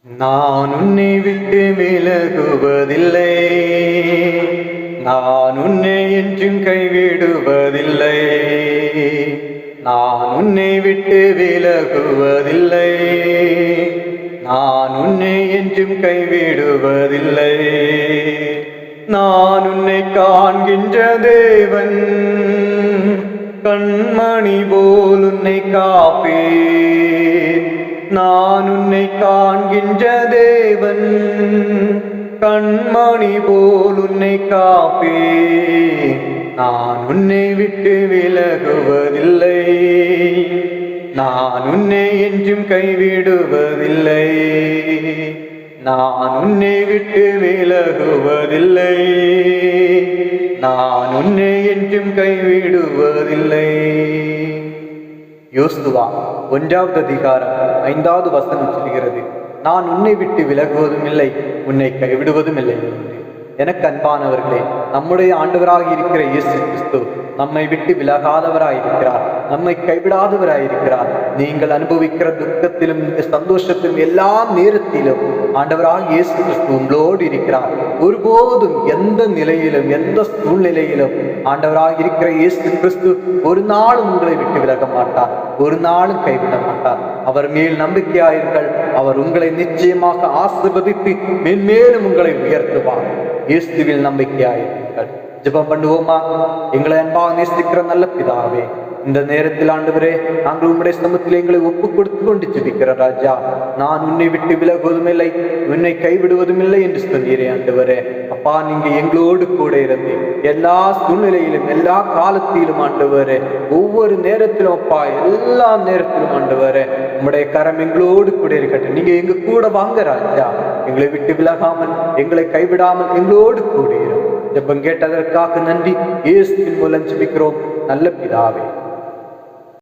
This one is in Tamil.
நான் உன்னை விட்டு விலகுவதில்லை, நான் உன்னை என்றும் கைவிடுவதில்லை. நான் உன்னை விட்டு விலகுவதில்லை, நான் உன்னை என்றும் கைவிடுவதில்லை. நான் உன்னை காண்கின்ற தேவன், கண்மணி போல் உன்னை காப்பேன். நான் உன்னை காண்கின்ற தேவன், கண்மணி போல் உன்னை காப்பேன். நான் உன்னை விட்டு விலகுவதில்லை, நான் உன்னை என்றும் கைவிடுவதில்லை. நான் உன்னை விட்டு விலகுவதில்லை, நான் உன்னை என்றும் கைவிடுவதில்லை. யோசுவா 1வது அதிகாரம் 5வது வசனம் சொல்கிறது, நான் உன்னை விட்டு விலகுவதும் இல்லை, உன்னை கைவிடுவதும் இல்லை. எனக்கு அன்பானவர்களே, நம்முடைய ஆண்டவராக இருக்கிற இயேசு கிறிஸ்து நம்மை விட்டு விலகாதவராயிருக்கிறார், நம்மை கைவிடாதவராயிருக்கிறார். நீங்கள் அனுபவிக்கிற துக்கத்திலும் சந்தோஷத்திலும் எல்லா நேரத்திலும் ஆண்டவராக இயேசு கிறிஸ்து உங்களோடு இருக்கிறார். ஒருபோதும் எந்த நிலையிலும் எந்த சூழ்நிலையிலும் ஆண்டவராக இருக்கிற இயேசு கிறிஸ்து ஒரு நாளும் உங்களை விட்டு விலக மாட்டார், ஒரு நாளும் கைவிட மாட்டார். அவர் மேல் நம்பிக்கையாயிருங்கள், அவர் உங்களை நிச்சயமாக ஆசீர்வதித்து மென்மேலும் உங்களை உயர்த்துவார். இயேசுவில் நம்பிக்கையாயிருங்கள். ஜெபம் பண்ணுவோமா? எங்களை அன்பாக நேசிக்கிற நல்ல பிதாவே, இந்த நேரத்தில் ஆண்டவரே, நாங்கள் உம்முடைய சமூகத்தில் எங்களை ஒப்பு கொடுத்து கொண்டு ஜெபிக்கிற ராஜா, நான் உன்னை விட்டு விலகுவதும் இல்லை, உன்னை கைவிடுவதும் இல்லை என்று சொன்னீரே ஆண்டவரே. அப்பா, நீங்க எங்களோடு கூட இருந்து எல்லா சூழ்நிலையிலும் எல்லா காலத்திலும் ஆண்டவரே, ஒவ்வொரு நேரத்திலும் அப்பா, எல்லா நேரத்திலும் ஆண்டவரே, உம்முடைய கரம் எங்களோடு கூட இருக்கட்டும். நீங்க எங்க கூட வாங்க ராஜா, எங்களை விட்டு விலகாமல் எங்களை கைவிடாமல் எங்களோடு கூட. ஜெபம் கேட்டதற்காக நன்றி. இயேசுவின் மூலம் ஜெபிக்கிறோம் நல்ல பிதாவே.